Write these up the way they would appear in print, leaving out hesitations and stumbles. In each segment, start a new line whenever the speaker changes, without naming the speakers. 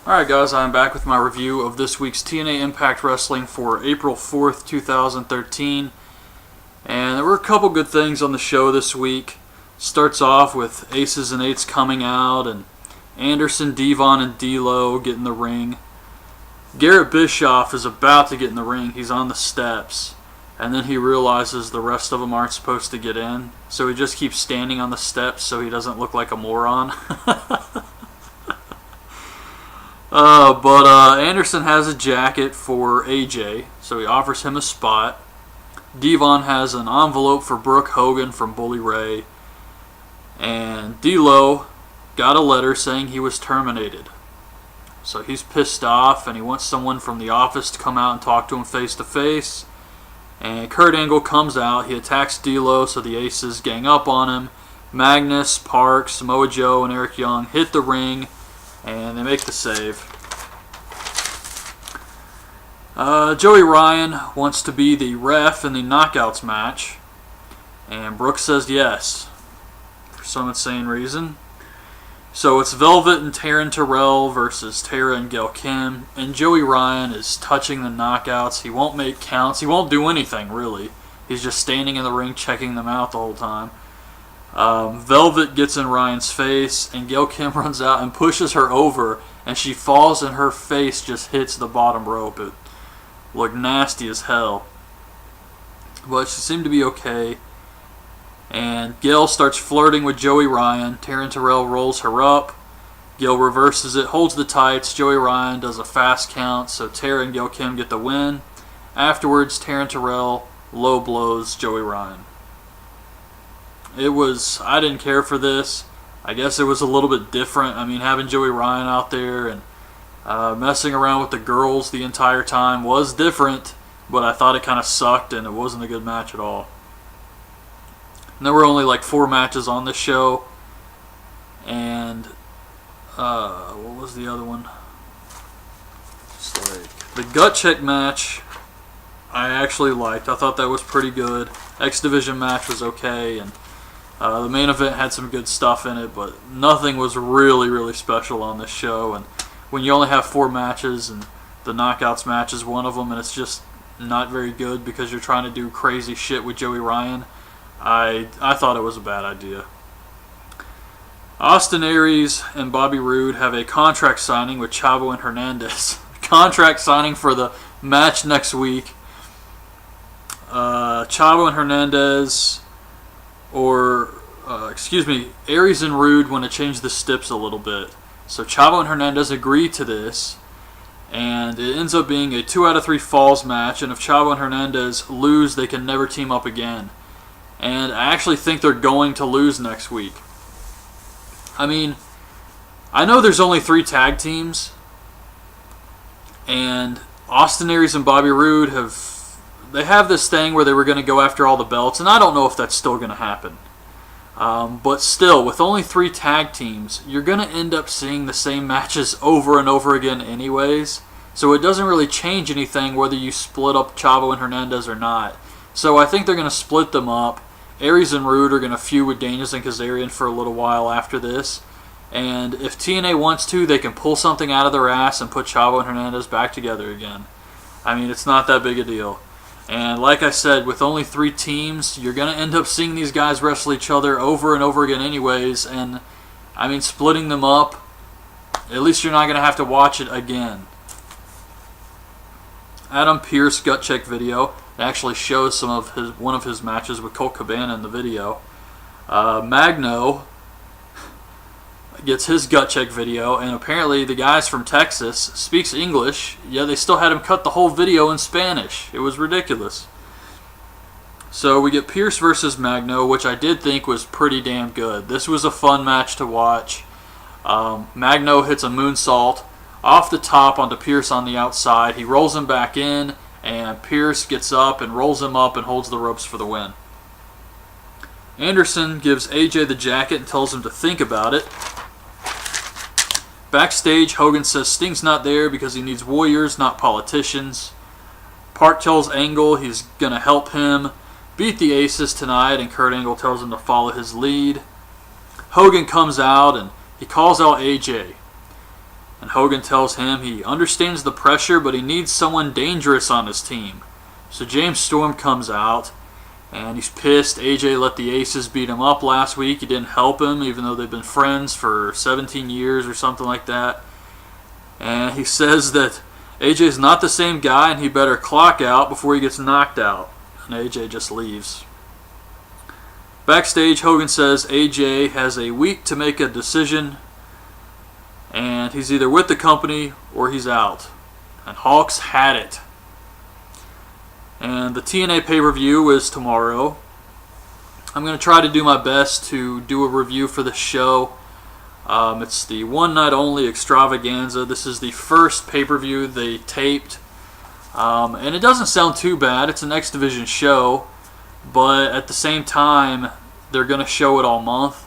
Alright guys, I'm back with my review of this week's TNA Impact Wrestling for April 4th, 2013. And there were a couple good things on the show this week. Starts off with Aces and Eights coming out and Anderson, Devon, and D'Lo get in the ring. Garrett Bischoff is about to get in the ring. He's on the steps. And then he realizes the rest of them aren't supposed to get in. So he just keeps standing on the steps so he doesn't look like a moron. But Anderson has a jacket for AJ, so he offers him a spot. Devon has an envelope for Brooke Hogan from Bully Ray. And D'Lo got a letter saying he was terminated. So he's pissed off and he wants someone from the office to come out and talk to him face to face. And Kurt Angle comes out, he attacks D'Lo, so the Aces gang up on him. Magnus, Park, Samoa Joe, and Eric Young hit the ring, and they make the save. Joey Ryan wants to be the ref in the Knockouts match, and Brooke says yes, for some insane reason. So it's Velvet and Taryn Terrell versus Tara and Gail Kim, and Joey Ryan is touching the Knockouts. He won't make counts. He won't do anything, really. He's just standing in the ring checking them out the whole time. Velvet gets in Ryan's face, and Gail Kim runs out and pushes her over, and she falls and her face just hits the bottom rope. It looked nasty as hell. But she seemed to be okay. And Gail starts flirting with Joey Ryan. Taryn Terrell rolls her up. Gail reverses it, holds the tights. Joey Ryan does a fast count, so Tara and Gail Kim get the win. Afterwards, Taryn Terrell low blows Joey Ryan. I didn't care for this. I guess it was a little bit different. I mean, having Joey Ryan out there and messing around with the girls the entire time was different, but I thought it kind of sucked and it wasn't a good match at all. And there were only like 4 matches on this show, and what was the other one? The gut check match I actually liked. I thought that was pretty good. X Division match was okay, and the main event had some good stuff in it, but nothing was really, really special on this show. And when you only have 4 matches, and the Knockouts match is one of them, and it's just not very good because you're trying to do crazy shit with Joey Ryan, I thought it was a bad idea. Austin Aries and Bobby Roode have a contract signing with Chavo and Hernandez. Contract signing for the match next week. Chavo and Hernandez, Aries and Roode want to change the steps a little bit. So Chavo and Hernandez agree to this, and it ends up being a 2 out of 3 falls match, and if Chavo and Hernandez lose, they can never team up again. And I actually think they're going to lose next week. I mean, I know there's only 3 tag teams, and Austin Aries and Bobby Roode have this thing where they were going to go after all the belts, and I don't know if that's still going to happen. But still, with only 3 tag teams, you're going to end up seeing the same matches over and over again anyways, so it doesn't really change anything whether you split up Chavo and Hernandez or not. So I think they're going to split them up. Aries and Roode are going to feud with Daniels and Kazarian for a little while after this. And if TNA wants to, they can pull something out of their ass and put Chavo and Hernandez back together again. I mean, it's not that big a deal. And like I said, with only 3 teams, you're going to end up seeing these guys wrestle each other over and over again anyways. And, I mean, splitting them up, at least you're not going to have to watch it again. Adam Pearce gut check video. It actually shows one of his matches with Colt Cabana in the video. Magno gets his gut check video, and apparently the guys from Texas speaks English. Yeah, they still had him cut the whole video in Spanish. It was ridiculous. So we get Pearce versus Magno, which I did think was pretty damn good. This was a fun match to watch. Magno hits a moonsault off the top onto Pearce on the outside. He rolls him back in, and Pearce gets up and rolls him up and holds the ropes for the win. Anderson gives AJ the jacket and tells him to think about it. Backstage, Hogan says Sting's not there because he needs warriors, not politicians. Park tells Angle he's going to help him beat the Aces tonight, and Kurt Angle tells him to follow his lead. Hogan comes out and he calls out AJ. And Hogan tells him he understands the pressure, but he needs someone dangerous on his team. So James Storm comes out, and he's pissed. AJ let the Aces beat him up last week. He didn't help him, even though they've been friends for 17 years or something like that. And he says that AJ's not the same guy, and he better clock out before he gets knocked out. And AJ just leaves. Backstage, Hogan says AJ has a week to make a decision, and he's either with the company or he's out. And Hawks had it. And the TNA pay-per-view is tomorrow. I'm going to try to do my best to do a review for the show. It's the one-night-only extravaganza. This is the first pay-per-view they taped. And it doesn't sound too bad. It's an X Division show. But at the same time, they're going to show it all month.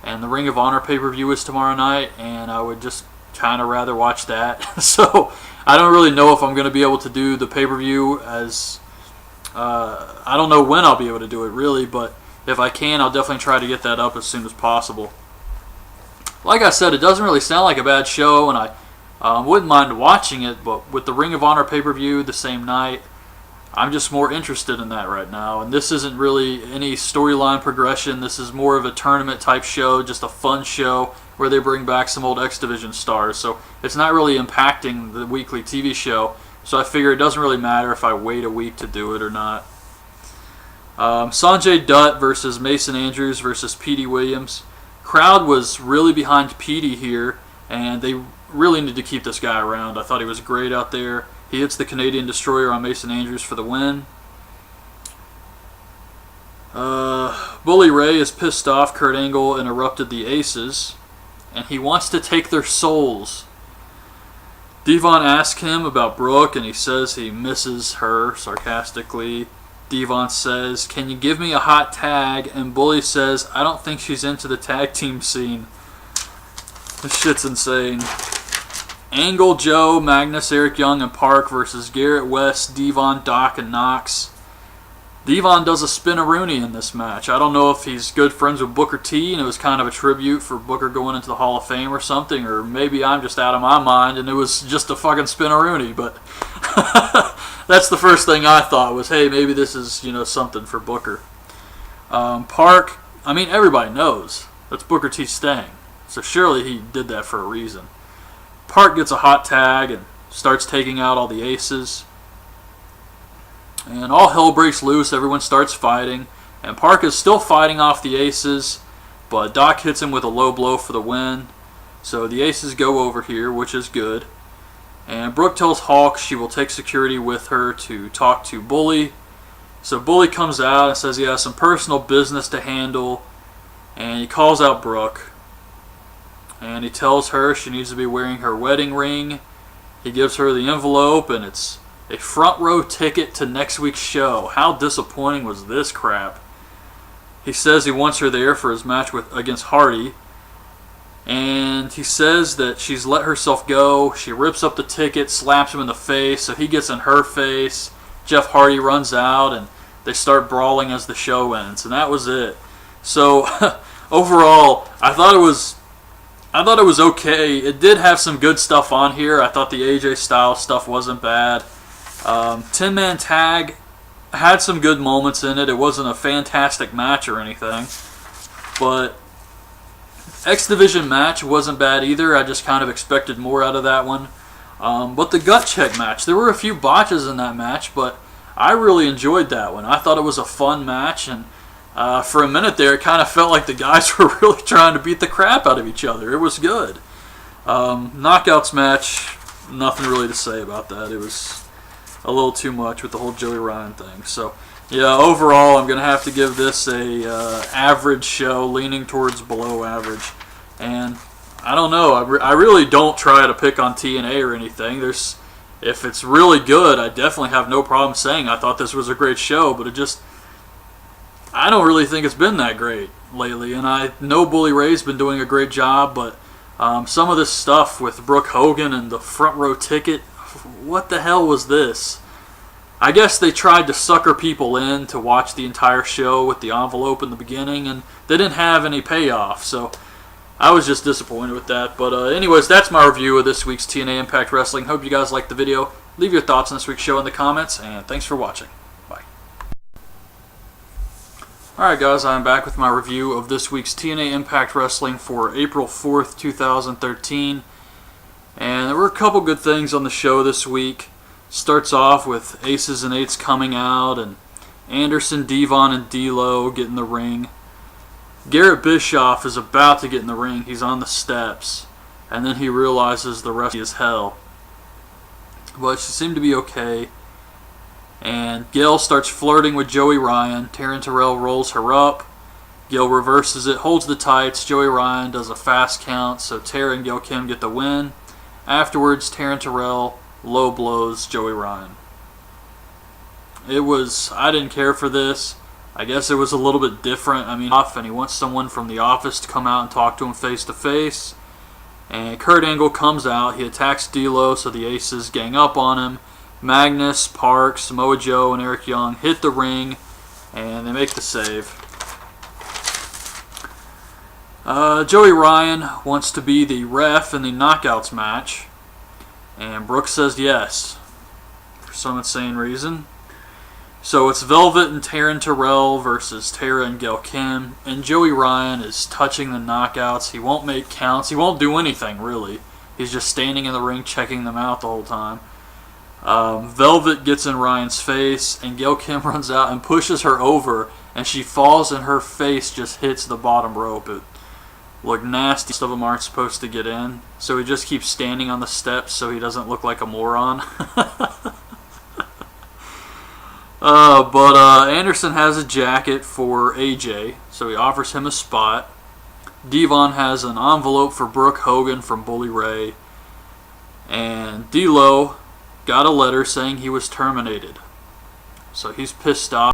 And the Ring of Honor pay-per-view is tomorrow night, and I would just kind of rather watch that. So I don't really know if I'm going to be able to do the pay-per-view as... I don't know when I'll be able to do it, really, but if I can, I'll definitely try to get that up as soon as possible. Like I said, it doesn't really sound like a bad show, and I wouldn't mind watching it, but with the Ring of Honor pay-per-view the same night, I'm just more interested in that right now. And this isn't really any storyline progression. This is more of a tournament type show, just a fun show where they bring back some old X Division stars. So it's not really impacting the weekly TV show. So I figure it doesn't really matter if I wait a week to do it or not. Sanjay Dutt versus Mason Andrews versus Petey Williams. Crowd was really behind Petey here, and they really need to keep this guy around. I thought he was great out there. He hits the Canadian Destroyer on Mason Andrews for the win. Bully Ray is pissed off Kurt Angle interrupted the Aces, and he wants to take their souls. Devon asks him about Brooke, and he says he misses her sarcastically. Devon says, "Can you give me a hot tag?" And Bully says, "I don't think she's into the tag team scene." This shit's insane. Angle, Joe, Magnus, Eric Young, and Park versus Garrett West, Devon, Doc, and Knox. Devon does a spin-a-rooney in this match. I don't know if he's good friends with Booker T, and it was kind of a tribute for Booker going into the Hall of Fame or something, or maybe I'm just out of my mind and it was just a fucking spin-a-rooney, but that's the first thing I thought was, hey, maybe this is, something for Booker. Park, everybody knows that's Booker T staying, so surely he did that for a reason. Park gets a hot tag and starts taking out all the Aces. And all hell breaks loose. Everyone starts fighting. And Park is still fighting off the Aces, but Doc hits him with a low blow for the win. So the Aces go over here, which is good. And Brooke tells Hawk she will take security with her to talk to Bully. So Bully comes out and says he has some personal business to handle. And he calls out Brooke. And he tells her she needs to be wearing her wedding ring. He gives her the envelope, and it's a front row ticket to next week's show. How disappointing was this crap? He says he wants her there for his match against Hardy. And he says that she's let herself go. She rips up the ticket, slaps him in the face, so he gets in her face. Jeff Hardy runs out, and they start brawling as the show ends. And that was it. So, overall, I thought it was okay. It did have some good stuff on here. I thought the AJ Styles stuff wasn't bad. 10-man tag had some good moments in it. It wasn't a fantastic match or anything. But X Division match wasn't bad either. I just kind of expected more out of that one. But the gut check match, there were a few botches in that match, but I really enjoyed that one. I thought it was a fun match, and for a minute there, it kind of felt like the guys were really trying to beat the crap out of each other. It was good. Knockouts match, nothing really to say about that. It was a little too much with the whole Joey Ryan thing. So, yeah, overall, I'm going to have to give this a average show, leaning towards below average. And I don't know. I really don't try to pick on TNA or anything. If it's really good, I definitely have no problem saying I thought this was a great show, but I don't really think it's been that great lately. And I know Bully Ray's been doing a great job, but some of this stuff with Brooke Hogan and the front row ticket, what the hell was this? I guess they tried to sucker people in to watch the entire show with the envelope in the beginning, and they didn't have any payoff. So I was just disappointed with that. But anyways, that's my review of this week's TNA Impact Wrestling. Hope you guys liked the video. Leave your thoughts on this week's show in the comments, and thanks for watching. Bye. Alright guys, I'm back with my review of this week's TNA Impact Wrestling for April 4th, 2013. And there were a couple good things on the show this week. Starts off with Aces and Eights coming out, and Anderson, Devon, and D'Lo get in the ring. Garrett Bischoff is about to get in the ring. He's on the steps, and then he realizes the rest is hell. But she seemed to be okay. And Gail starts flirting with Joey Ryan. Taryn Terrell rolls her up. Gail reverses it, holds the tights. Joey Ryan does a fast count, so Tara and Gail Kim get the win. Afterwards, Taryn Terrell low blows Joey Ryan. I didn't care for this. I guess it was a little bit different. I mean, and he wants someone from the office to come out and talk to him face to face. And Kurt Angle comes out. He attacks D'Lo, so the Aces gang up on him. Magnus, Parks, Samoa Joe, and Eric Young hit the ring, and they make the save. Joey Ryan wants to be the ref in the Knockouts match, and Brooke says yes, for some insane reason. So it's Velvet and Taryn Terrell versus Tara and Gail Kim, and Joey Ryan is touching the knockouts. He won't make counts. He won't do anything, really. He's just standing in the ring checking them out the whole time. Velvet gets in Ryan's face, and Gail Kim runs out and pushes her over, and she falls and her face just hits the bottom rope. It looked nasty. Most of them aren't supposed to get in, so he just keeps standing on the steps so he doesn't look like a moron. But Anderson has a jacket for AJ, so he offers him a spot. Devon has an envelope for Brooke Hogan from Bully Ray. And D'Lo got a letter saying he was terminated. So he's pissed off.